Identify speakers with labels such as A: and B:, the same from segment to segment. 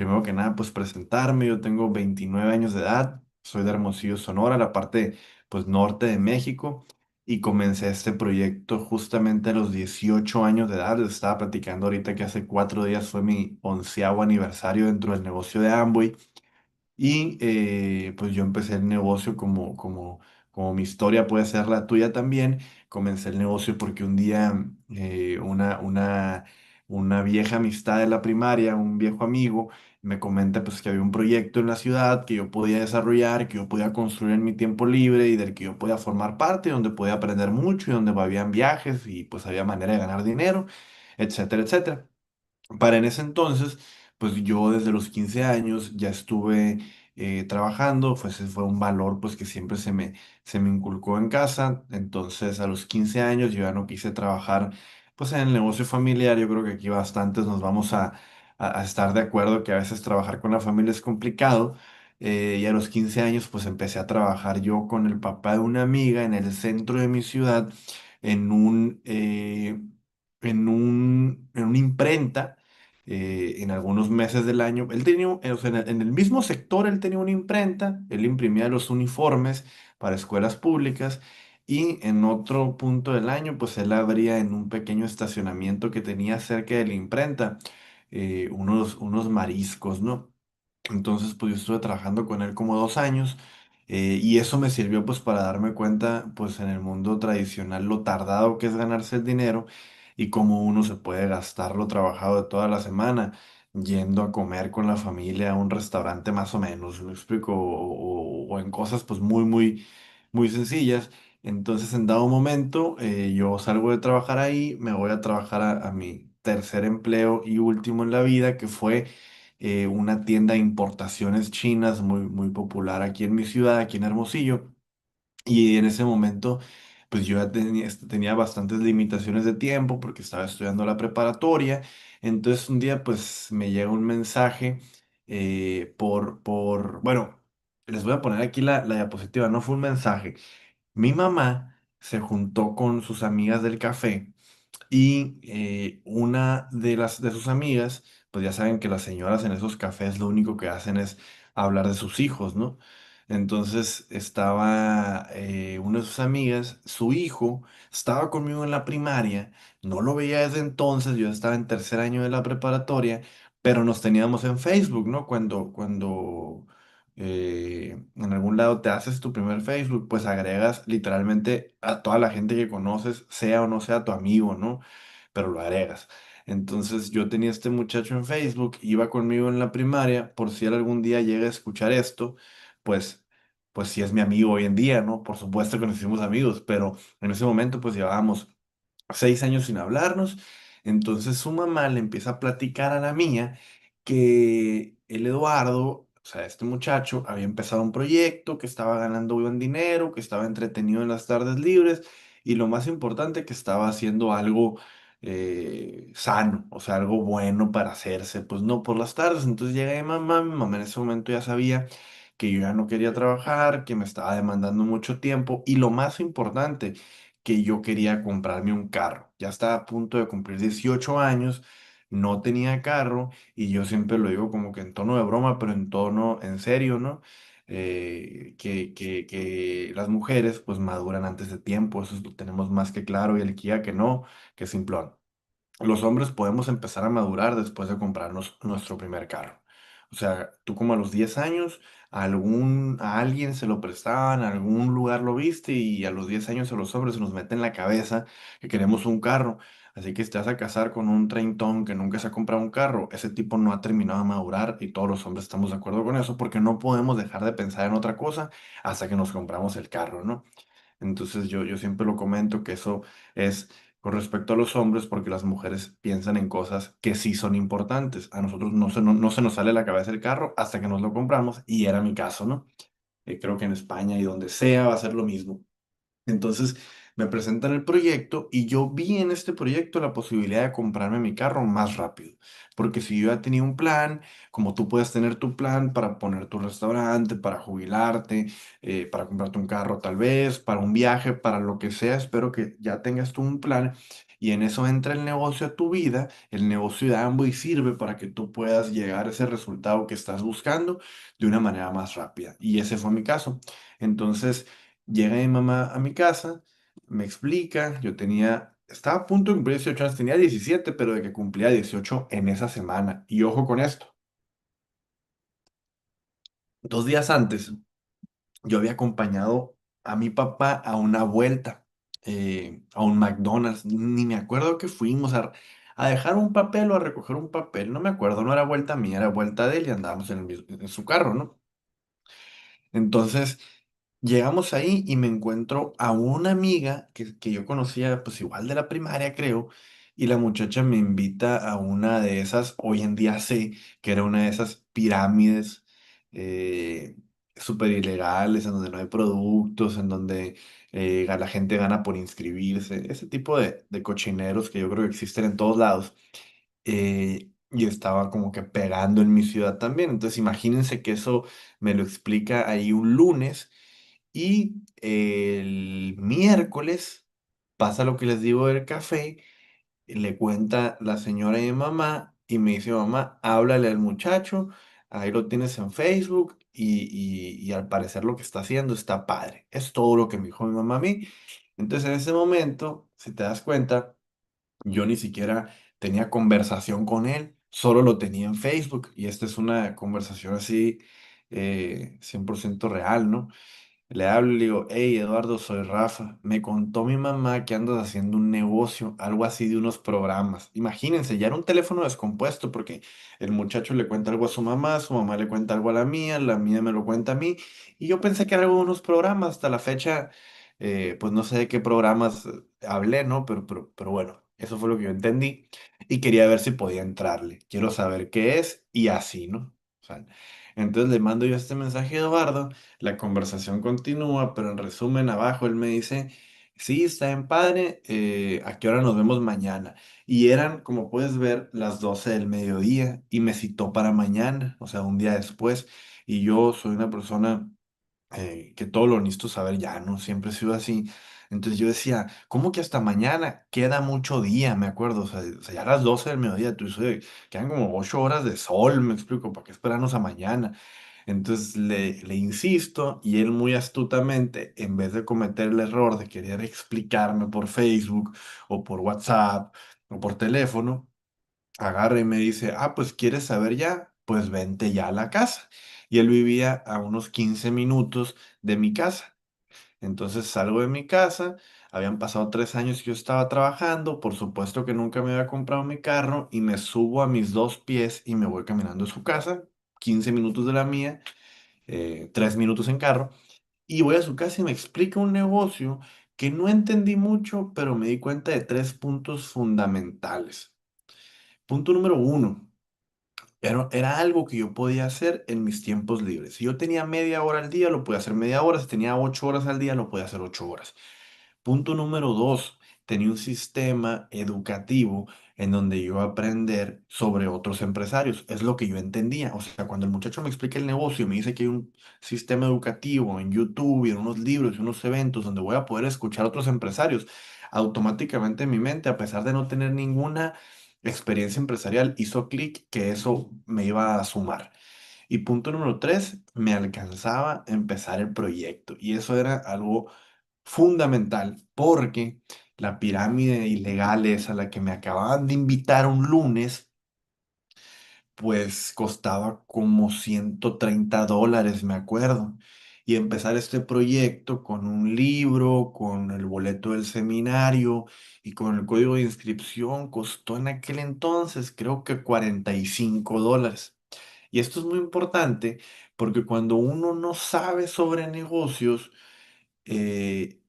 A: primero que nada, pues presentarme. Yo tengo 29 años de edad, soy de Hermosillo, Sonora, la parte pues norte de México, y comencé este proyecto justamente a los 18 años de edad. Les estaba platicando ahorita que hace 4 días fue mi 11º aniversario dentro del negocio de Amway. Y pues yo empecé el negocio como mi historia puede ser la tuya también. Comencé el negocio porque un día una vieja amistad de la primaria, un viejo amigo, me comenta pues que había un proyecto en la ciudad que yo podía desarrollar, que yo podía construir en mi tiempo libre y del que yo podía formar parte, donde podía aprender mucho y donde habían viajes y pues había manera de ganar dinero, etcétera, etcétera. Para en ese entonces, pues yo desde los 15 años ya estuve trabajando, pues ese fue un valor pues que siempre se me inculcó en casa. Entonces a los 15 años yo ya no quise trabajar pues en el negocio familiar. Yo creo que aquí bastantes nos vamos a estar de acuerdo que a veces trabajar con la familia es complicado. Y a los 15 años pues empecé a trabajar yo con el papá de una amiga en el centro de mi ciudad en en una imprenta en algunos meses del año. Él tenía, o sea, en el mismo sector, él tenía una imprenta, él imprimía los uniformes para escuelas públicas, y en otro punto del año, pues él abría en un pequeño estacionamiento que tenía cerca de la imprenta unos mariscos, ¿no? Entonces, pues yo estuve trabajando con él como 2 años, y eso me sirvió pues para darme cuenta pues en el mundo tradicional lo tardado que es ganarse el dinero y cómo uno se puede gastar lo trabajado de toda la semana yendo a comer con la familia a un restaurante más o menos, ¿me explico? O en cosas pues muy sencillas. Entonces, en dado momento, yo salgo de trabajar ahí, me voy a trabajar a mi tercer empleo y último en la vida, que fue una tienda de importaciones chinas muy popular aquí en mi ciudad, aquí en Hermosillo. Y en ese momento, pues yo ya tenía bastantes limitaciones de tiempo porque estaba estudiando la preparatoria. Entonces un día, pues me llega un mensaje bueno, les voy a poner aquí la diapositiva, no fue un mensaje. Mi mamá se juntó con sus amigas del café, y una de sus amigas, pues ya saben que las señoras en esos cafés lo único que hacen es hablar de sus hijos, ¿no? Entonces estaba una de sus amigas, su hijo, estaba conmigo en la primaria, no lo veía desde entonces, yo estaba en tercer año de la preparatoria, pero nos teníamos en Facebook, ¿no? Cuando en algún lado te haces tu primer Facebook, pues agregas literalmente a toda la gente que conoces, sea o no sea tu amigo, ¿no? Pero lo agregas. Entonces yo tenía este muchacho en Facebook, iba conmigo en la primaria, por si él algún día llega a escuchar esto, pues, pues sí es mi amigo hoy en día, ¿no? Por supuesto que nos hicimos amigos, pero en ese momento pues llevábamos 6 años sin hablarnos. Entonces su mamá le empieza a platicar a la mía que el Eduardo, o sea, este muchacho, había empezado un proyecto, que estaba ganando buen dinero, que estaba entretenido en las tardes libres, y lo más importante, que estaba haciendo algo sano, o sea, algo bueno para hacerse, pues no por las tardes. Entonces llega mi mamá en ese momento ya sabía que yo ya no quería trabajar, que me estaba demandando mucho tiempo, y lo más importante, que yo quería comprarme un carro. Ya estaba a punto de cumplir 18 años, no tenía carro, y yo siempre lo digo como que en tono de broma, pero en tono en serio, ¿no? Que las mujeres pues maduran antes de tiempo, eso lo tenemos más que claro, y el que diga que no, que simplón. Los hombres podemos empezar a madurar después de comprarnos nuestro primer carro. O sea, tú como a los 10 años, a alguien se lo prestaban, a algún lugar lo viste, y a los 10 años a los hombres se nos mete en la cabeza que queremos un carro. Así que si te vas a casar con un treintón que nunca se ha comprado un carro, ese tipo no ha terminado de madurar, y todos los hombres estamos de acuerdo con eso porque no podemos dejar de pensar en otra cosa hasta que nos compramos el carro, ¿no? Entonces yo siempre lo comento que eso es con respecto a los hombres, porque las mujeres piensan en cosas que sí son importantes. A nosotros no se nos sale de la cabeza el carro hasta que nos lo compramos, y era mi caso, ¿no? Creo que en España y donde sea va a ser lo mismo. Entonces me presentan el proyecto, y yo vi en este proyecto la posibilidad de comprarme mi carro más rápido. Porque si yo ya tenía un plan, como tú puedes tener tu plan para poner tu restaurante, para jubilarte, para comprarte un carro tal vez, para un viaje, para lo que sea, espero que ya tengas tú un plan. y en eso entra el negocio a tu vida, el negocio de Amway sirve para que tú puedas llegar a ese resultado que estás buscando de una manera más rápida. Y ese fue mi caso. Entonces, llega mi mamá a mi casa, me explica, estaba a punto de cumplir 18 años, tenía 17, pero de que cumplía 18 en esa semana. Y ojo con esto, 2 días antes yo había acompañado a mi papá a una vuelta, a un McDonald's, ni me acuerdo que fuimos a dejar un papel o a recoger un papel, no me acuerdo, no era vuelta mía, era vuelta de él y andábamos en su carro, ¿no? Entonces, llegamos ahí y me encuentro a una amiga que yo conocía, pues igual de la primaria, creo, y la muchacha me invita a una de esas, hoy en día sé que era una de esas pirámides eh, súper ilegales, en donde no hay productos, en donde la gente gana por inscribirse, ese tipo de cochineros que yo creo que existen en todos lados. Y estaba como que pegando en mi ciudad también. Entonces, imagínense que eso me lo explica ahí un lunes y el miércoles pasa lo que les digo del café, le cuenta la señora y mi mamá y me dice, mamá, háblale al muchacho, ahí lo tienes en Facebook y al parecer lo que está haciendo está padre. Es todo lo que me dijo mi mamá a mí. Entonces, en ese momento, si te das cuenta, yo ni siquiera tenía conversación con él, solo lo tenía en Facebook y esta es una conversación así 100% real, ¿no? Le hablo y le digo, hey Eduardo, soy Rafa. Me contó mi mamá que andas haciendo un negocio, algo así de unos programas. Imagínense, ya era un teléfono descompuesto porque el muchacho le cuenta algo a su mamá le cuenta algo a la mía me lo cuenta a mí. Y yo pensé que era algo de unos programas. Hasta la fecha, pues no sé de qué programas hablé, ¿no? Pero bueno, eso fue lo que yo entendí. Y quería ver si podía entrarle. Quiero saber qué es y así, ¿no? O sea, entonces le mando yo este mensaje a Eduardo. La conversación continúa, pero en resumen, abajo él me dice, sí, está en padre, ¿a qué hora nos vemos mañana? Y eran, como puedes ver, las 12 del mediodía y me citó para mañana, o sea, un día después. Y yo soy una persona que todo lo necesito saber ya, ¿no? Siempre he sido así. Entonces yo decía, ¿cómo que hasta mañana? Queda mucho día, me acuerdo. O sea, ya a las 12 del mediodía, tú dices, quedan como 8 horas de sol, me explico, ¿para qué esperarnos a mañana? Entonces le insisto y él muy astutamente, en vez de cometer el error de querer explicarme por Facebook o por WhatsApp o por teléfono, agarra y me dice, ah, pues quieres saber ya, pues vente ya a la casa. Y él vivía a unos 15 minutos de mi casa. Entonces salgo de mi casa, habían pasado 3 años que yo estaba trabajando, por supuesto que nunca me había comprado mi carro y me subo a mis 2 pies y me voy caminando a su casa, 15 minutos de la mía, 3 minutos en carro, y voy a su casa y me explica un negocio que no entendí mucho, pero me di cuenta de 3 puntos fundamentales. Punto número uno. Era algo que yo podía hacer en mis tiempos libres. Si yo tenía media hora al día, lo podía hacer media hora. Si tenía 8 horas al día, lo podía hacer 8 horas. Punto número dos, tenía un sistema educativo en donde yo iba a aprender sobre otros empresarios. Es lo que yo entendía. O sea, cuando el muchacho me explica el negocio y me dice que hay un sistema educativo en YouTube y en unos libros y unos eventos donde voy a poder escuchar a otros empresarios, automáticamente en mi mente, a pesar de no tener ninguna experiencia empresarial, hizo clic que eso me iba a sumar. Y punto número tres, me alcanzaba a empezar el proyecto. Y eso era algo fundamental porque la pirámide ilegal esa a la que me acababan de invitar un lunes, pues costaba como $130, me acuerdo. Y empezar este proyecto con un libro, con el boleto del seminario y con el código de inscripción costó en aquel entonces creo que $45. Y esto es muy importante porque cuando uno no sabe sobre negocios, eh,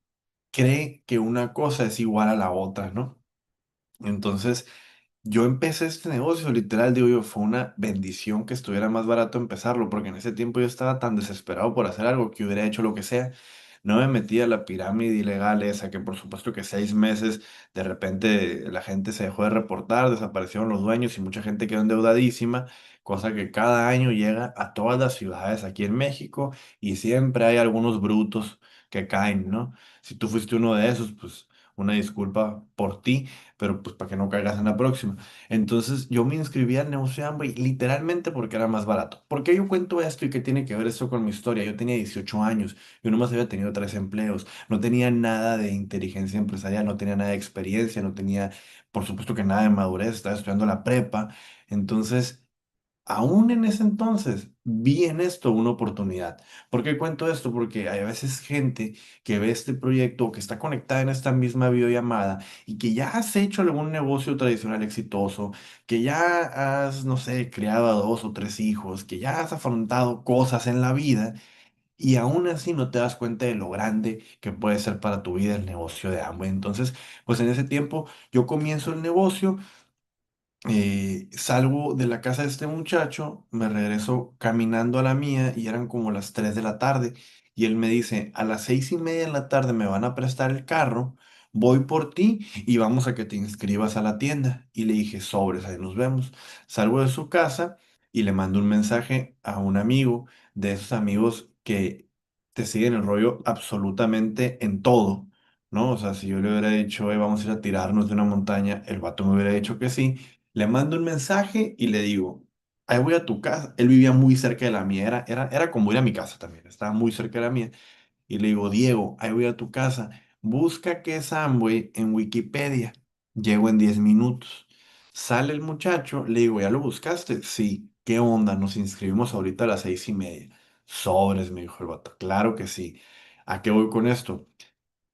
A: cree que una cosa es igual a la otra, ¿no? Entonces, yo empecé este negocio, literal, digo yo, fue una bendición que estuviera más barato empezarlo, porque en ese tiempo yo estaba tan desesperado por hacer algo que hubiera hecho lo que sea. No me metí a la pirámide ilegal esa, que por supuesto que 6 meses de repente la gente se dejó de reportar, desaparecieron los dueños y mucha gente quedó endeudadísima, cosa que cada año llega a todas las ciudades aquí en México y siempre hay algunos brutos que caen, ¿no? Si tú fuiste uno de esos, pues una disculpa por ti, pero pues para que no caigas en la próxima. Entonces yo me inscribí al negocio de Amway literalmente porque era más barato. ¿Por qué yo cuento esto y qué tiene que ver esto con mi historia? Yo tenía 18 años, yo nomás había tenido 3 empleos, no tenía nada de inteligencia empresarial, no tenía nada de experiencia, no tenía, por supuesto que nada de madurez, estaba estudiando la prepa. Entonces, aún en ese entonces vi en esto una oportunidad. ¿Por qué cuento esto? Porque hay a veces gente que ve este proyecto o que está conectada en esta misma videollamada y que ya has hecho algún negocio tradicional exitoso, que ya has, no sé, criado a 2 o 3 hijos, que ya has afrontado cosas en la vida y aún así no te das cuenta de lo grande que puede ser para tu vida el negocio de Amway. Entonces, pues en ese tiempo yo comienzo el negocio, salgo de la casa de este muchacho, me regreso caminando a la mía y eran como las 3 de la tarde. Y él me dice, a las 6:30 de la tarde me van a prestar el carro, voy por ti y vamos a que te inscribas a la tienda. Y le dije, sobres, ahí nos vemos. Salgo de su casa y le mando un mensaje a un amigo, de esos amigos que te siguen el rollo absolutamente en todo, ¿no? O sea, si yo le hubiera dicho, vamos a ir a tirarnos de una montaña, el vato me hubiera dicho que sí. Le mando un mensaje y le digo, ahí voy a tu casa. Él vivía muy cerca de la mía, era como ir a mi casa también, estaba muy cerca de la mía. Y le digo, Diego, ahí voy a tu casa. Busca qué es Amway en Wikipedia. Llego en 10 minutos. Sale el muchacho, le digo, ¿ya lo buscaste? Sí. ¿Qué onda? Nos inscribimos ahorita a las 6:30. Sobres, me dijo el vato. Claro que sí. ¿A qué voy con esto?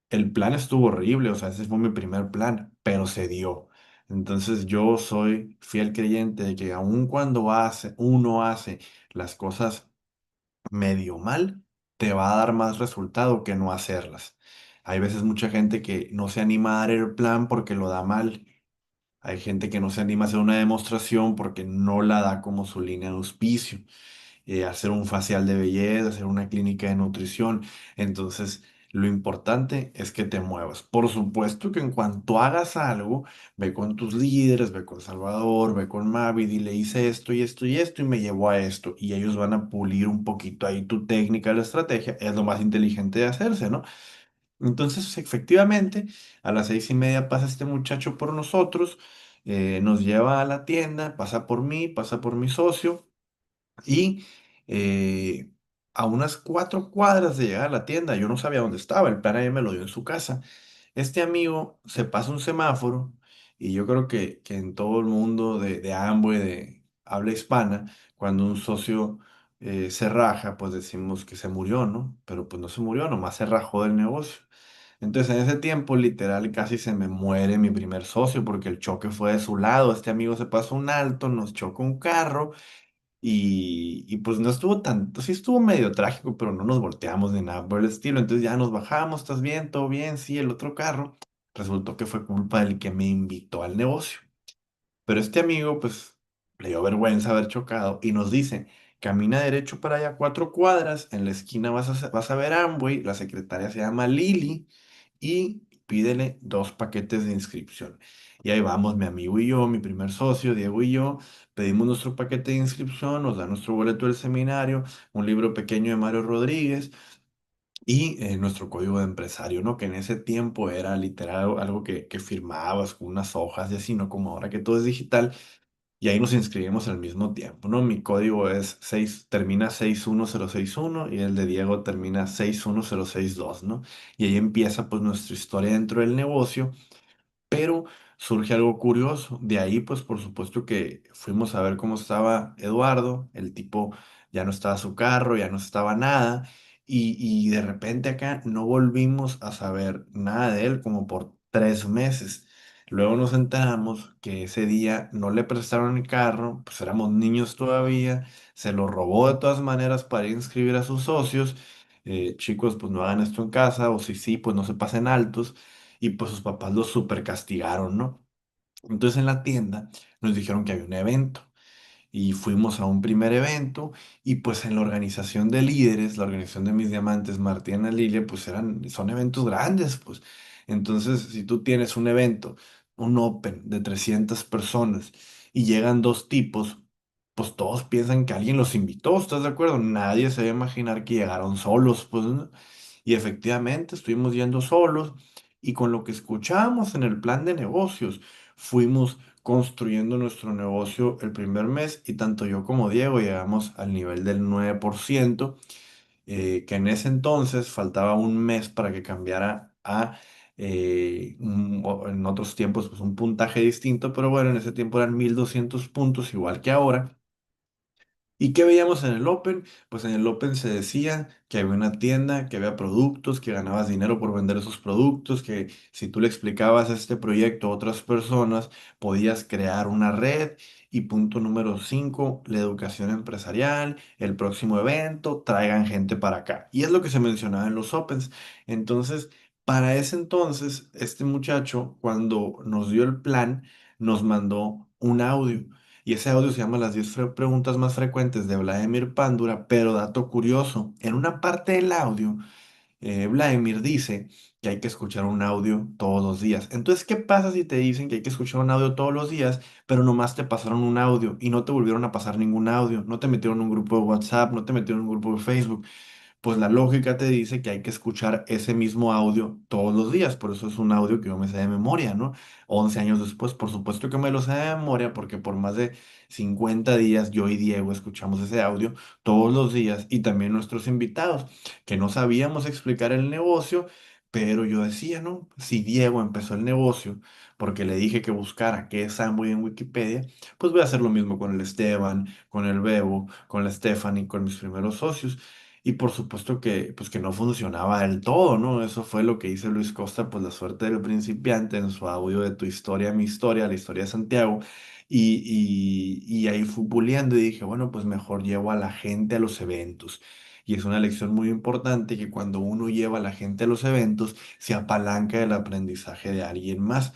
A: El plan estuvo horrible, o sea, ese fue mi primer plan, pero se dio. Entonces yo soy fiel creyente de que aun cuando uno hace las cosas medio mal, te va a dar más resultado que no hacerlas. Hay veces mucha gente que no se anima a dar el plan porque lo da mal. Hay gente que no se anima a hacer una demostración porque no la da como su línea de auspicio, hacer un facial de belleza, hacer una clínica de nutrición. Entonces, lo importante es que te muevas. Por supuesto que en cuanto hagas algo, ve con tus líderes, ve con Salvador, ve con Mavi, dile hice esto y esto y esto y me llevó a esto. Y ellos van a pulir un poquito ahí tu técnica, la estrategia. Es lo más inteligente de hacerse, ¿no? Entonces, efectivamente, a las 6:30 pasa este muchacho por nosotros, nos lleva a la tienda, pasa por mí, pasa por mi socio. Y eh, a unas 4 cuadras de llegar a la tienda, yo no sabía dónde estaba, el plan ahí me lo dio en su casa. Este amigo se pasa un semáforo y yo creo que en todo el mundo de Amway, de habla hispana, cuando un socio se raja, pues decimos que se murió, ¿no? Pero pues no se murió, nomás se rajó del negocio. Entonces en ese tiempo literal casi se me muere mi primer socio porque el choque fue de su lado. Este amigo se pasó un alto, nos chocó un carro y pues no estuvo tanto, sí estuvo medio trágico, pero no nos volteamos ni nada por el estilo. Entonces ya nos bajamos, ¿estás bien? ¿Todo bien? Sí, el otro carro. Resultó que fue culpa del que me invitó al negocio. Pero este amigo, pues, le dio vergüenza haber chocado y nos dice, camina derecho para allá 4 cuadras, en la esquina vas a ver Amway, la secretaria se llama Lili y pídele 2 paquetes de inscripción. Y ahí vamos, mi amigo y yo, mi primer socio, Diego y yo, pedimos nuestro paquete de inscripción, nos da nuestro boleto del seminario, un libro pequeño de Mario Rodríguez y nuestro código de empresario, ¿no? Que en ese tiempo era literal algo que firmabas con unas hojas y así, no como ahora que todo es digital. Y ahí nos inscribimos al mismo tiempo, ¿no? Mi código es 6 termina 61061 y el de Diego termina 61062, ¿no? Y ahí empieza pues nuestra historia dentro del negocio. Pero surge algo curioso. De ahí, pues por supuesto que fuimos a ver cómo estaba Eduardo. El tipo ya no estaba su carro, ya no estaba nada. Y de repente acá no volvimos a saber nada de él como por 3 meses. Luego nos enteramos que ese día no le prestaron el carro, pues éramos niños todavía, se lo robó de todas maneras para inscribir a sus socios. Chicos, pues no hagan esto en casa, o si sí, pues no se pasen altos y pues sus papás los super castigaron, ¿no? Entonces en la tienda nos dijeron que había un evento y fuimos a un primer evento y pues en la organización de líderes, la organización de mis diamantes, Martina Lilia, pues son eventos grandes, pues. Entonces, si tú tienes un evento, un open de 300 personas y llegan 2 tipos, pues todos piensan que alguien los invitó, ¿estás de acuerdo? Nadie se va a imaginar que llegaron solos, pues, ¿no? Y efectivamente estuvimos yendo solos y con lo que escuchábamos en el plan de negocios, fuimos construyendo nuestro negocio el primer mes y tanto yo como Diego llegamos al nivel del 9%, que en ese entonces faltaba un mes para que cambiara a, en otros tiempos, pues un puntaje distinto, pero bueno, en ese tiempo eran 1200 puntos, igual que ahora. ¿Y qué veíamos en el Open? Pues en el Open se decía que había una tienda, que había productos, que ganabas dinero por vender esos productos, que si tú le explicabas este proyecto a otras personas, podías crear una red. Y punto número 5, la educación empresarial, el próximo evento, traigan gente para acá. Y es lo que se mencionaba en los Opens. Entonces, para ese entonces, este muchacho, cuando nos dio el plan, nos mandó un audio. Y ese audio se llama Las 10 preguntas más frecuentes de Vladimir Pándura, pero dato curioso, en una parte del audio, Vladimir dice que hay que escuchar un audio todos los días. Entonces, ¿qué pasa si te dicen que hay que escuchar un audio todos los días, pero nomás te pasaron un audio y no te volvieron a pasar ningún audio? No te metieron en un grupo de WhatsApp, no te metieron en un grupo de Facebook. Pues la lógica te dice que hay que escuchar ese mismo audio todos los días, por eso es un audio que yo me sé de memoria, ¿no? 11 años después, por supuesto que me lo sé de memoria, porque por más de 50 días yo y Diego escuchamos ese audio todos los días y también nuestros invitados, que no sabíamos explicar el negocio, pero yo decía, ¿no? Si Diego empezó el negocio porque le dije que buscara qué es Amway en Wikipedia, pues voy a hacer lo mismo con el Esteban, con el Bebo, con la Stephanie, con mis primeros socios. Y por supuesto que, pues, que no funcionaba del todo, ¿no? Eso fue lo que dice Luis Costa, pues la suerte del principiante en su audio de Tu historia, mi historia, la historia de Santiago. Y ahí fui puliendo y dije, bueno, pues mejor llevo a la gente a los eventos. Y es una lección muy importante que cuando uno lleva a la gente a los eventos, se apalanca del aprendizaje de alguien más.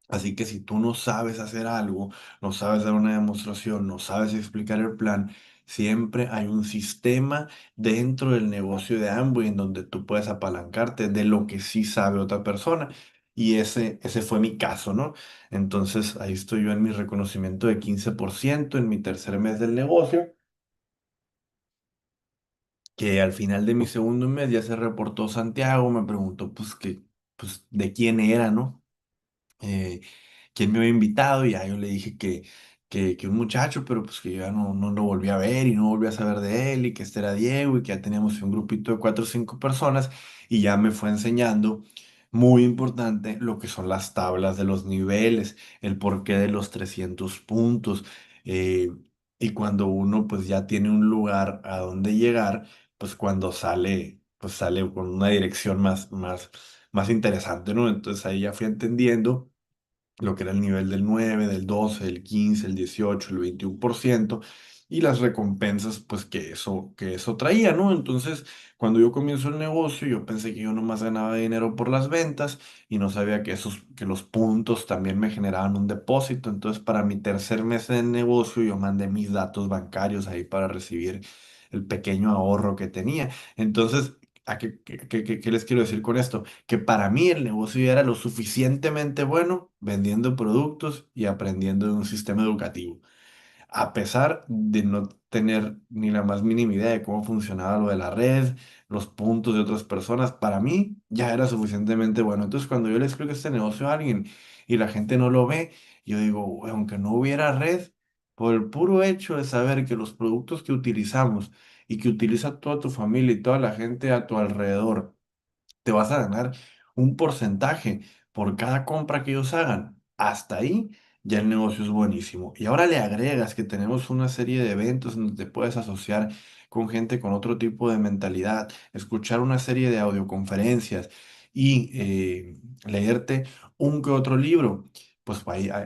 A: Así que si tú no sabes hacer algo, no sabes dar una demostración, no sabes explicar el plan, siempre hay un sistema dentro del negocio de Amway en donde tú puedes apalancarte de lo que sí sabe otra persona. Y ese fue mi caso, ¿no? Entonces ahí estoy yo en mi reconocimiento de 15% en mi tercer mes del negocio, que al final de mi segundo mes ya se reportó Santiago, me preguntó pues que, pues de quién era, ¿no? eh, quién me había invitado y ya yo le dije que un muchacho, pero pues que yo ya no lo volví a ver y no volví a saber de él y que este era Diego y que ya teníamos un grupito de 4 o 5 personas y ya me fue enseñando, muy importante, lo que son las tablas de los niveles, el porqué de los 300 puntos. eh, y cuando uno pues ya tiene un lugar a donde llegar, pues cuando sale, pues sale con una dirección más interesante, ¿no? Entonces ahí ya fui entendiendo lo que era el nivel del 9 del 12 del 15 el 18 el 21% y las recompensas pues que eso traía, ¿no? Entonces, cuando yo comienzo el negocio, yo pensé que yo nomás ganaba dinero por las ventas y no sabía que los puntos también me generaban un depósito. Entonces, para mi tercer mes de negocio, yo mandé mis datos bancarios ahí para recibir el pequeño ahorro que tenía. Entonces, ¿qué les quiero decir con esto? Que para mí el negocio ya era lo suficientemente bueno vendiendo productos y aprendiendo de un sistema educativo. A pesar de no tener ni la más mínima idea de cómo funcionaba lo de la red, los puntos de otras personas, para mí ya era suficientemente bueno. Entonces, cuando yo le explico este negocio a alguien y la gente no lo ve, yo digo, "Güey, aunque no hubiera red, por el puro hecho de saber que los productos que utilizamos y que utiliza toda tu familia y toda la gente a tu alrededor, te vas a ganar un porcentaje por cada compra que ellos hagan. Hasta ahí ya el negocio es buenísimo. Y ahora le agregas que tenemos una serie de eventos en donde te puedes asociar con gente con otro tipo de mentalidad, escuchar una serie de audioconferencias y leerte un que otro libro. Pues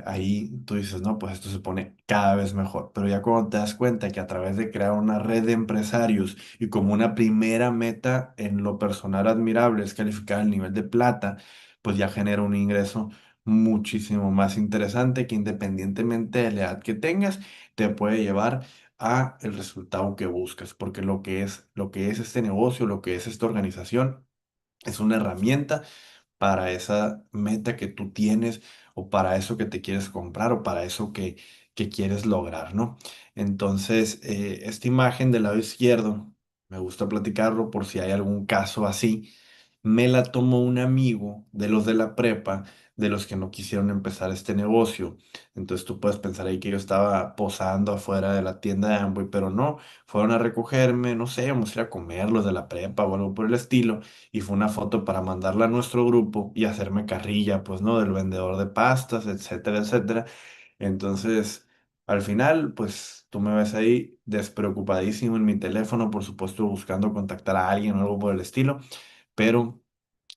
A: ahí tú dices, no, pues esto se pone cada vez mejor. Pero ya cuando te das cuenta que a través de crear una red de empresarios, y como una primera meta en lo personal admirable es calificar el nivel de plata, pues ya genera un ingreso muchísimo más interesante que independientemente de la edad que tengas, te puede llevar a el resultado que buscas, porque lo que es este negocio, lo que es esta organización, es una herramienta para esa meta que tú tienes o para eso que te quieres comprar o para eso que quieres lograr, ¿no? Entonces, esta imagen del lado izquierdo, me gusta platicarlo por si hay algún caso así, me la tomó un amigo de los de la prepa, de los que no quisieron empezar este negocio. Entonces tú puedes pensar ahí que yo estaba posando afuera de la tienda de Amway, pero no, fueron a recogerme, no sé, vamos a ir a comer los de la prepa o algo por el estilo, y fue una foto para mandarla a nuestro grupo y hacerme carrilla, pues, ¿no? Del vendedor de pastas, etcétera, etcétera. Entonces, al final, pues tú me ves ahí despreocupadísimo en mi teléfono, por supuesto, buscando contactar a alguien o algo por el estilo, pero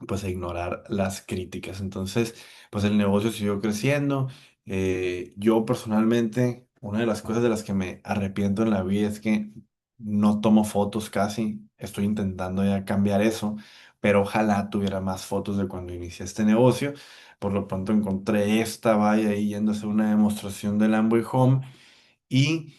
A: pues a ignorar las críticas. Entonces, pues el negocio siguió creciendo. Yo personalmente, una de las cosas de las que me arrepiento en la vida es que no tomo fotos casi. Estoy intentando ya cambiar eso, pero ojalá tuviera más fotos de cuando inicié este negocio. Por lo pronto encontré esta valla ahí yendo a hacer una demostración del Amway Home y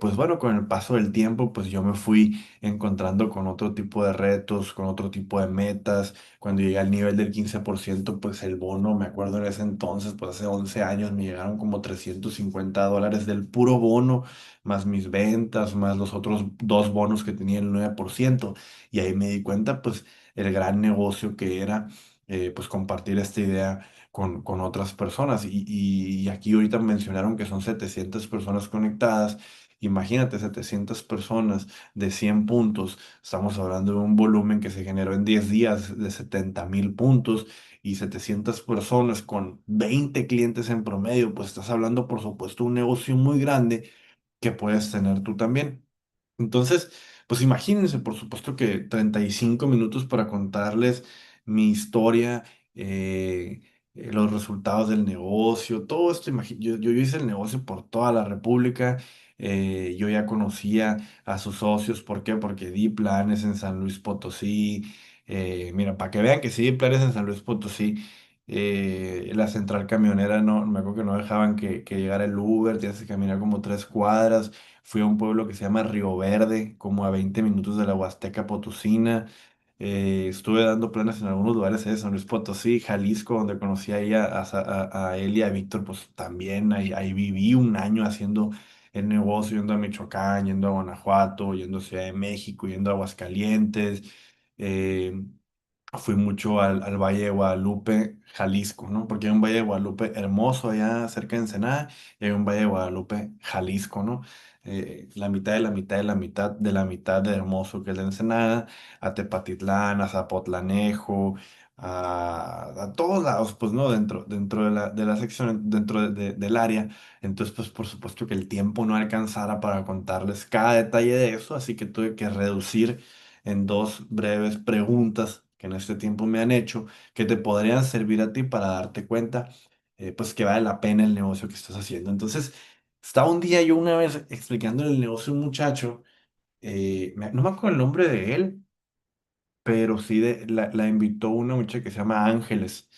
A: pues bueno, con el paso del tiempo, pues yo me fui encontrando con otro tipo de retos, con otro tipo de metas. Cuando llegué al nivel del 15% pues el bono, me acuerdo en ese entonces, pues hace 11 años, me llegaron como $350 del puro bono, más mis ventas, más los otros dos bonos que tenía el 9%. Y ahí me di cuenta, pues, el gran negocio que era, pues, compartir esta idea con otras personas. Y aquí ahorita mencionaron que son 700 personas conectadas. Imagínate, 700 personas de 100 puntos. Estamos hablando de un volumen que se generó en 10 días de 70,000 puntos y 700 personas con 20 clientes en promedio. Pues estás hablando, por supuesto, de un negocio muy grande que puedes tener tú también. Entonces, pues imagínense, por supuesto que 35 minutos para contarles mi historia, los resultados del negocio, todo esto. Yo hice el negocio por toda la República. Yo ya conocía a sus socios. ¿Por qué? Porque di planes en San Luis Potosí. Mira, para que vean que sí di planes en San Luis Potosí. La central camionera, no, me acuerdo que no dejaban que llegara el Uber, tienes que caminar como 3 cuadras. Fui a un pueblo que se llama Río Verde, como a 20 minutos de la Huasteca Potosina. Estuve dando planes en algunos lugares de San Luis Potosí, Jalisco, donde conocí ahí a él y a Víctor, pues también ahí viví un año haciendo el negocio, yendo a Michoacán, yendo a Guanajuato, yendo a Ciudad de México, yendo a Aguascalientes. Eh, Fui mucho al Valle de Guadalupe, Jalisco, ¿no? Porque hay un Valle de Guadalupe hermoso allá cerca de Ensenada y hay un Valle de Guadalupe, Jalisco, ¿no? La mitad de la mitad de la mitad de la mitad de hermoso que es de Ensenada, a Tepatitlán, a Zapotlanejo, a todos lados, pues, ¿no? Dentro de la sección, dentro del área. Entonces, pues, por supuesto que el tiempo no alcanzara para contarles cada detalle de eso, así que tuve que reducir en dos breves preguntas que en este tiempo me han hecho, que te podrían servir a ti para darte cuenta, pues que vale la pena el negocio que estás haciendo. Entonces, estaba un día yo una vez explicándole el negocio a un muchacho, no me acuerdo el nombre de él, pero sí la invitó una muchacha que se llama Ángeles,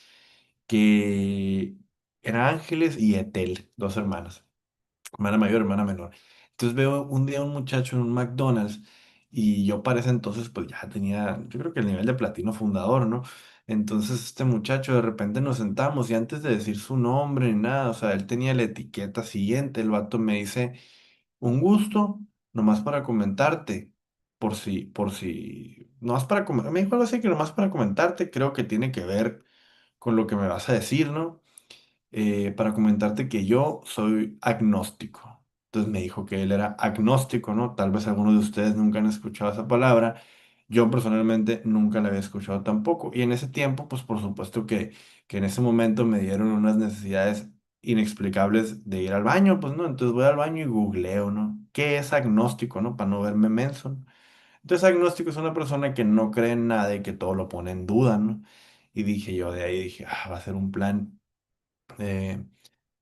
A: que era Ángeles y Etel, dos hermanas, hermana mayor, hermana menor. Entonces veo un día a un muchacho en un McDonald's y yo para ese entonces pues ya tenía, yo creo que el nivel de platino fundador, ¿no? Entonces este muchacho de repente nos sentamos y antes de decir su nombre ni nada, o sea, él tenía la etiqueta siguiente, el vato me dice, un gusto, nomás para comentarte, nomás para comentar, me dijo algo así que nomás para comentarte, creo que tiene que ver con lo que me vas a decir, ¿no? Para comentarte que yo soy agnóstico. Entonces me dijo que él era agnóstico, ¿no? Tal vez algunos de ustedes nunca han escuchado esa palabra. Yo personalmente nunca la había escuchado tampoco. Y en ese tiempo, pues por supuesto que en ese momento me dieron unas necesidades inexplicables de ir al baño, pues no. Entonces voy al baño y googleo, ¿no? ¿Qué es agnóstico, no? Para no verme menso. Entonces agnóstico es una persona que no cree en nada y que todo lo pone en duda, ¿no? Y dije yo de ahí, dije, va a ser un plan. eh,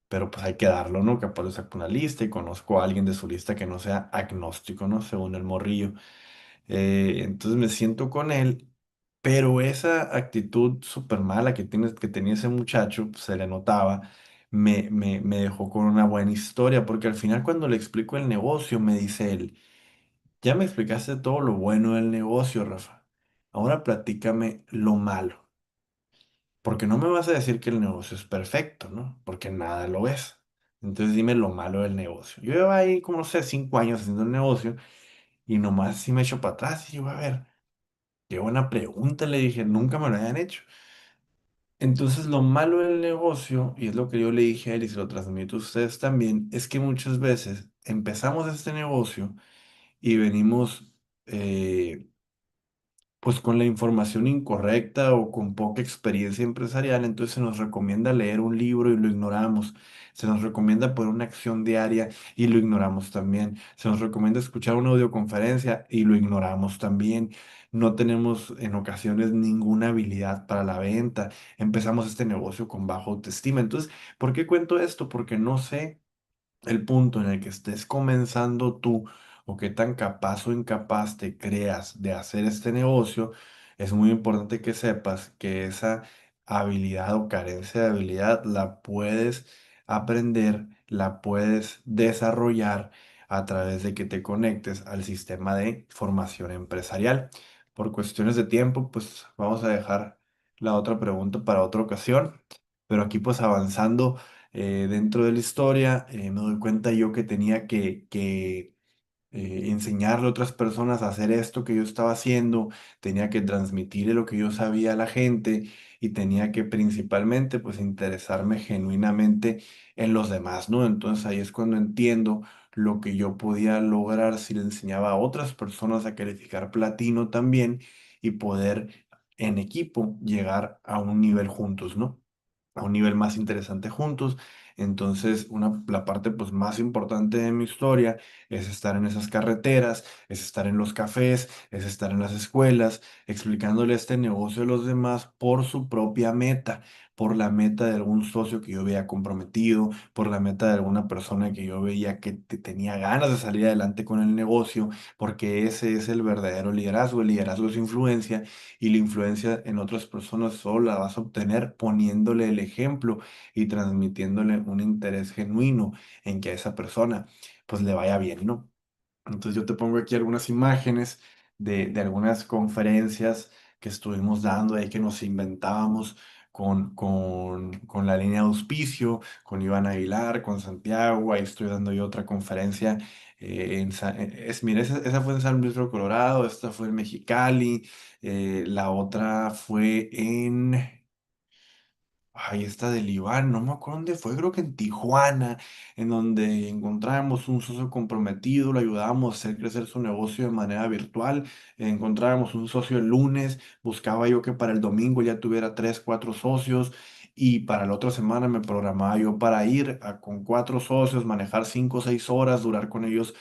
A: pero pues hay que darlo, ¿no? Capaz le saco una lista y conozco a alguien de su lista que no sea agnóstico, ¿no? Según el morrillo. Entonces me siento con él, pero esa actitud súper mala que tenía ese muchacho, pues, se le notaba, me dejó con una buena historia, porque al final cuando le explico el negocio, me dice él, ya me explicaste todo lo bueno del negocio, Rafa. Ahora platícame lo malo. Porque no me vas a decir que el negocio es perfecto, ¿no? Porque nada lo es. Entonces dime lo malo del negocio. Yo llevo ahí, como no sé, 5 años haciendo el negocio y nomás sí me echo para atrás y yo, a ver. Qué buena pregunta, le dije, nunca me lo habían hecho. Entonces, lo malo del negocio, y es lo que yo le dije a él y se lo transmito a ustedes también, es que muchas veces empezamos este negocio y venimos pues con la información incorrecta o con poca experiencia empresarial, entonces se nos recomienda leer un libro y lo ignoramos. Se nos recomienda poner una acción diaria y lo ignoramos también. Se nos recomienda escuchar una audioconferencia y lo ignoramos también. No tenemos en ocasiones ninguna habilidad para la venta. Empezamos este negocio con baja autoestima. Entonces, ¿por qué cuento esto? Porque no sé el punto en el que estés comenzando tú o qué tan capaz o incapaz te creas de hacer este negocio, es muy importante que sepas que esa habilidad o carencia de habilidad la puedes aprender, la puedes desarrollar a través de que te conectes al sistema de formación empresarial. Por cuestiones de tiempo, pues vamos a dejar la otra pregunta para otra ocasión, pero aquí pues avanzando dentro de la historia, me doy cuenta yo que tenía que enseñarle a otras personas a hacer esto que yo estaba haciendo, tenía que transmitirle lo que yo sabía a la gente y tenía que principalmente pues interesarme genuinamente en los demás, ¿no? Entonces ahí es cuando entiendo lo que yo podía lograr si le enseñaba a otras personas a calificar platino también y poder en equipo llegar a un nivel juntos, ¿no? A un nivel más interesante juntos. Entonces, la parte pues más importante de mi historia es estar en esas carreteras, es estar en los cafés, es estar en las escuelas, explicándole este negocio a los demás por su propia meta, por la meta de algún socio que yo veía comprometido, por la meta de alguna persona que yo veía que tenía ganas de salir adelante con el negocio, porque ese es el verdadero liderazgo. El liderazgo es influencia y la influencia en otras personas solo la vas a obtener poniéndole el ejemplo y transmitiéndole un interés genuino en que a esa persona pues le vaya bien, ¿no? Entonces yo te pongo aquí algunas imágenes de algunas conferencias que estuvimos dando ahí que nos inventábamos con la línea de auspicio, con Iván Aguilar, con Santiago, ahí estoy dando yo otra conferencia. Mira, esa fue en San Luis Río Colorado, esta fue en Mexicali, la otra fue en... Ahí está del Iván, no me acuerdo dónde fue, creo que en Tijuana, en donde encontrábamos un socio comprometido, lo ayudábamos a hacer crecer su negocio de manera virtual, encontrábamos un socio el lunes, buscaba yo que para el domingo ya tuviera tres, cuatro socios y para la otra semana me programaba yo para ir con cuatro socios, manejar 5 o 6 horas, durar con ellos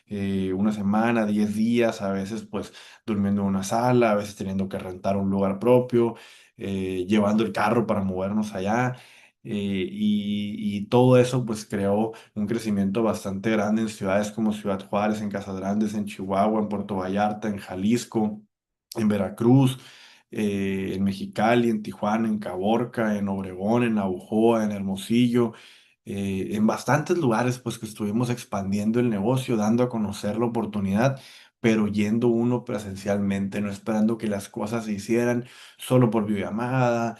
A: una semana, 10 días, a veces pues durmiendo en una sala, a veces teniendo que rentar un lugar propio, llevando el carro para movernos allá. Y todo eso pues creó un crecimiento bastante grande en ciudades como Ciudad Juárez, en Casas Grandes, en Chihuahua, en Puerto Vallarta, en Jalisco, en Veracruz, en Mexicali, en Tijuana, en Caborca, en Obregón, en Navojoa, en Hermosillo. En bastantes lugares pues que estuvimos expandiendo el negocio, dando a conocer la oportunidad, pero yendo uno presencialmente, no esperando que las cosas se hicieran solo por videollamada,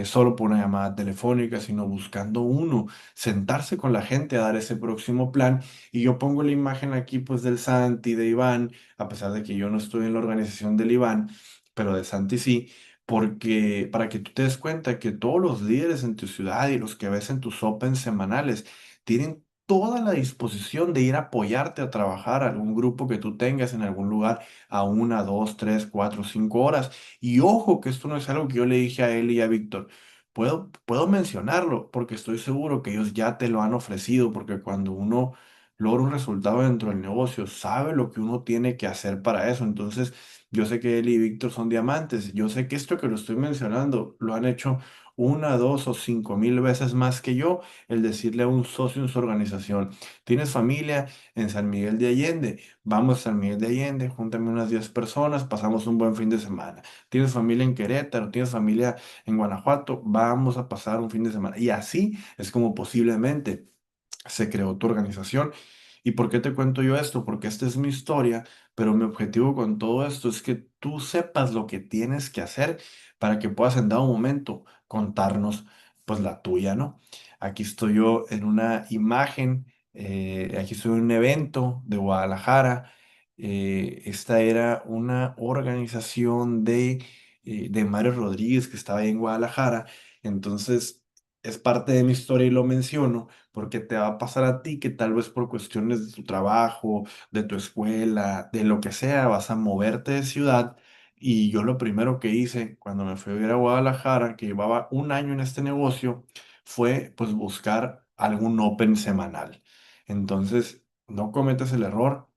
A: solo por una llamada telefónica, sino buscando uno, sentarse con la gente a dar ese próximo plan. Y yo pongo la imagen aquí pues del Santi, de Iván, a pesar de que yo no estoy en la organización del Iván, pero de Santi sí, porque para que tú te des cuenta que todos los líderes en tu ciudad y los que ves en tus Opens semanales tienen toda la disposición de ir a apoyarte a trabajar a algún grupo que tú tengas en algún lugar a 1, 2, 3, 4, 5 horas. Y ojo que esto no es algo que yo le dije a él y a Víctor. Puedo mencionarlo porque estoy seguro que ellos ya te lo han ofrecido, porque cuando uno logra un resultado dentro del negocio, sabe lo que uno tiene que hacer para eso. Entonces, yo sé que él y Víctor son diamantes. Yo sé que esto que lo estoy mencionando lo han hecho 1, 2 o 5 mil veces más que yo, el decirle a un socio en su organización, ¿tienes familia en San Miguel de Allende? Vamos a San Miguel de Allende, júntame unas 10 personas, pasamos un buen fin de semana. ¿Tienes familia en Querétaro? ¿Tienes familia en Guanajuato? Vamos a pasar un fin de semana. Y así es como posiblemente se creó tu organización. ¿Y por qué te cuento yo esto? Porque esta es mi historia, pero mi objetivo con todo esto es que tú sepas lo que tienes que hacer para que puedas en dado momento contarnos pues la tuya, ¿no? Aquí estoy yo en una imagen, aquí estoy en un evento de Guadalajara Esta era una organización de Mario Rodríguez que estaba ahí en Guadalajara. Entonces, es parte de mi historia y lo menciono porque te va a pasar a ti que tal vez por cuestiones de tu trabajo, de tu escuela, de lo que sea, vas a moverte de ciudad. Y yo lo primero que hice cuando me fui a vivir a Guadalajara, que llevaba un año en este negocio, fue pues buscar algún open semanal. Entonces, no cometas el error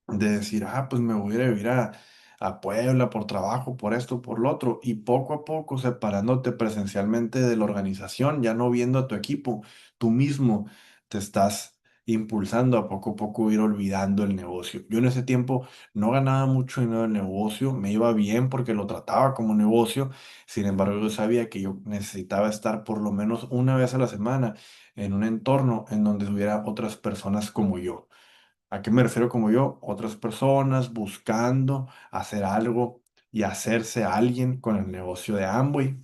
A: de decir, pues me voy a ir a vivir a Puebla por trabajo, por esto, por lo otro, y poco a poco separándote presencialmente de la organización, ya no viendo a tu equipo, tú mismo te estás impulsando a poco ir olvidando el negocio. Yo en ese tiempo no ganaba mucho dinero en el negocio, me iba bien porque lo trataba como negocio, sin embargo yo sabía que yo necesitaba estar por lo menos una vez a la semana en un entorno en donde hubiera otras personas como yo. ¿A qué me refiero como yo? Otras personas buscando hacer algo y hacerse alguien con el negocio de Amway.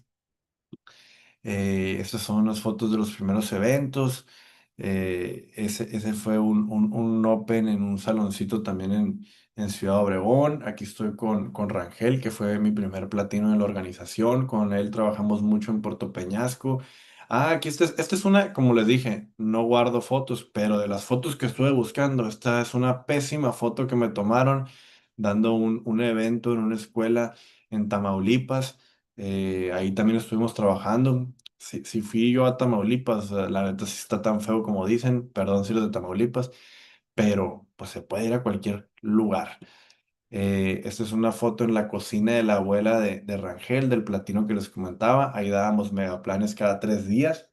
A: Estas son unas fotos de los primeros eventos. Ese fue un Open en un saloncito también en Ciudad Obregón. Aquí estoy con Rangel, que fue mi primer platino en la organización. Con él trabajamos mucho en Puerto Peñasco. Aquí esta es una, como les dije, no guardo fotos, pero de las fotos que estuve buscando, esta es una pésima foto que me tomaron dando un evento en una escuela en Tamaulipas. Ahí también estuvimos trabajando. Si fui yo a Tamaulipas, la neta sí está tan feo como dicen, perdón si los de Tamaulipas, pero pues se puede ir a cualquier lugar. Esta es una foto en la cocina de la abuela de Rangel, del platino que les comentaba. Ahí dábamos megaplanes cada 3 días.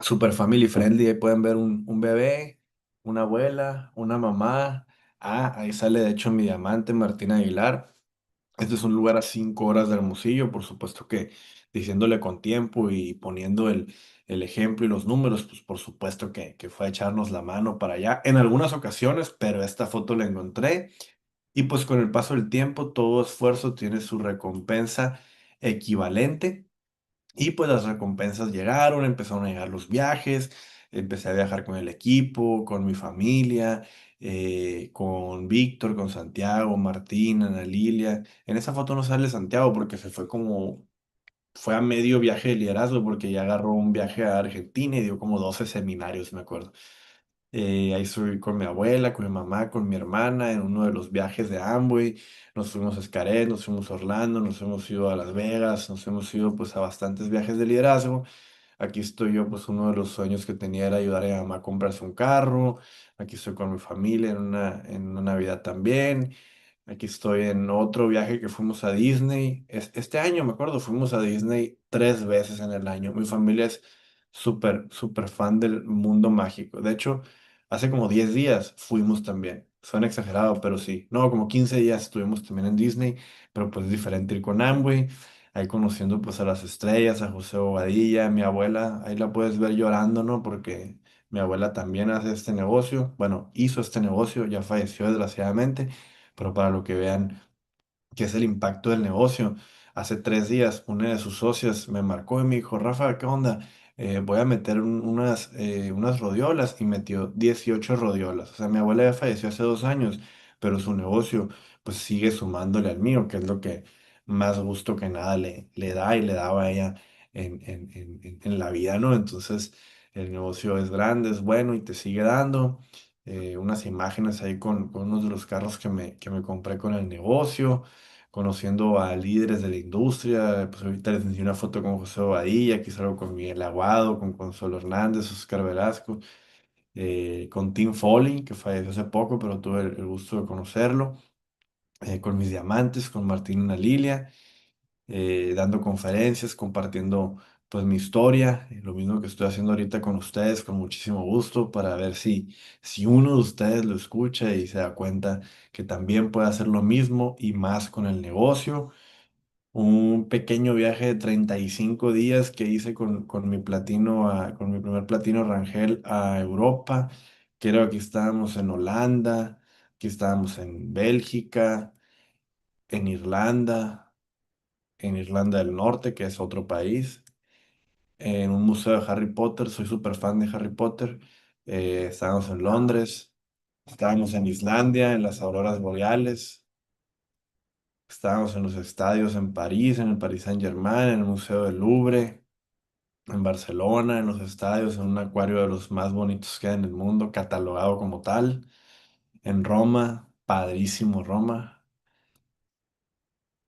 A: Super family friendly, ahí pueden ver un bebé, una abuela, una mamá. Ahí sale de hecho mi diamante, Martín Aguilar. Este es un lugar a 5 horas de Hermosillo, por supuesto que diciéndole con tiempo y poniendo el ejemplo y los números, pues por supuesto que fue a echarnos la mano para allá en algunas ocasiones, pero esta foto la encontré y pues con el paso del tiempo todo esfuerzo tiene su recompensa equivalente. Y pues las recompensas llegaron, empezaron a llegar los viajes, empecé a viajar con el equipo, con mi familia, con Víctor, con Santiago, Martín, Ana Lilia. En esa foto no sale Santiago porque fue a medio viaje de liderazgo porque ya agarró un viaje a Argentina y dio como 12 seminarios, me acuerdo. Ahí estuve con mi abuela, con mi mamá, con mi hermana en uno de los viajes de Amway. Nos fuimos a Xcaret, nos fuimos a Orlando, nos hemos ido a Las Vegas, nos hemos ido pues a bastantes viajes de liderazgo. Aquí estoy yo, pues uno de los sueños que tenía era ayudar a mi mamá a comprarse un carro. Aquí estoy con mi familia en una Navidad también. Aquí estoy en otro viaje que fuimos a Disney. Este año, me acuerdo, fuimos a Disney 3 veces en el año. Mi familia es súper, súper fan del mundo mágico. De hecho, hace como 10 días fuimos también. Suena exagerado, pero sí. No, como 15 días estuvimos también en Disney, pero pues es diferente ir con Amway, ahí conociendo pues a las estrellas, a José Bobadilla, a mi abuela, ahí la puedes ver llorando, ¿no? Porque mi abuela también hace este negocio, bueno, hizo este negocio, ya falleció desgraciadamente, pero para lo que vean que es el impacto del negocio. Hace 3 días, una de sus socias me marcó y me dijo, Rafa, ¿qué onda? Voy a meter unas rodiolas y metió 18 rodiolas. O sea, mi abuela ya falleció hace 2 años, pero su negocio pues sigue sumándole al mío, que es lo que más gusto que nada le da y le daba a ella en la vida, ¿no? Entonces, el negocio es grande, es bueno y te sigue dando. Unas imágenes ahí con unos de los carros que me compré con el negocio, conociendo a líderes de la industria. Pues ahorita les enseñé una foto con José Bobadilla, aquí salgo con Miguel Aguado, con Consuelo Hernández, Oscar Velasco, con Tim Foley, que falleció hace poco, pero tuve el gusto de conocerlo, con mis diamantes, con Martín y Ana Lilia, dando conferencias, compartiendo pues mi historia, lo mismo que estoy haciendo ahorita con ustedes, con muchísimo gusto, para ver si uno de ustedes lo escucha y se da cuenta que también puede hacer lo mismo y más con el negocio. Un pequeño viaje de 35 días que hice con mi platino, con mi primer platino Rangel a Europa. Creo que estábamos en Holanda, que estábamos en Bélgica, en Irlanda, en Irlanda del Norte, que es otro país, en un museo de Harry Potter, soy súper fan de Harry Potter. Estábamos en Londres, Estábamos en Islandia, en las auroras boreales. Estábamos en los estadios en París, en el Paris Saint-Germain, en el Museo del Louvre, en Barcelona, en los estadios, en un acuario de los más bonitos que hay en el mundo, catalogado como tal. En Roma, padrísimo Roma.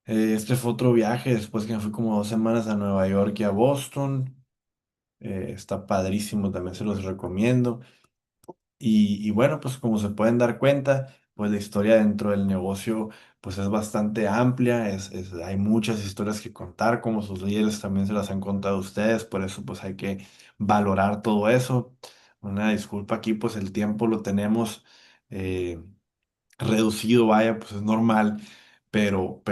A: Este fue otro viaje después que me fui como 2 semanas a Nueva York y a Boston. Está padrísimo, también se los recomiendo. Y bueno, pues como se pueden dar cuenta, pues la historia dentro del negocio pues es bastante amplia, hay muchas historias que contar, como sus líderes también se las han contado a ustedes, por eso pues hay que valorar todo eso. Una disculpa aquí, pues el tiempo lo tenemos eh, reducido, vaya, pues es normal, pero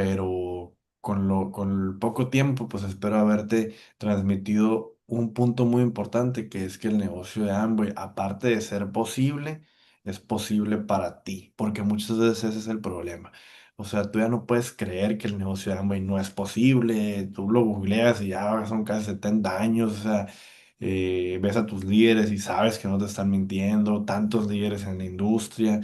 A: con el poco tiempo, pues espero haberte transmitido un punto muy importante, que es que el negocio de Amway, aparte de ser posible, es posible para ti, porque muchas veces ese es el problema. O sea, tú ya no puedes creer que el negocio de Amway no es posible, tú lo googleas y ya son casi 70 años, o sea, ves a tus líderes y sabes que no te están mintiendo, tantos líderes en la industria.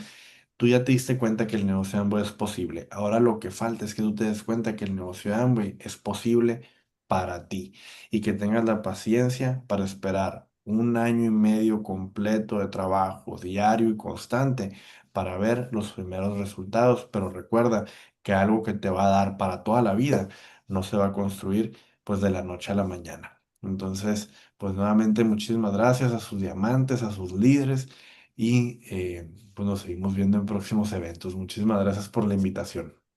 A: Tú ya te diste cuenta que el negocio de Amway es posible. Ahora lo que falta es que tú te des cuenta que el negocio de Amway es posible para ti y que tengas la paciencia para esperar 1 año y medio completo de trabajo diario y constante para ver los primeros resultados. Pero recuerda que algo que te va a dar para toda la vida no se va a construir pues de la noche a la mañana. Entonces, pues nuevamente muchísimas gracias a sus diamantes, a sus líderes y pues nos seguimos viendo en próximos eventos. Muchísimas gracias por la invitación.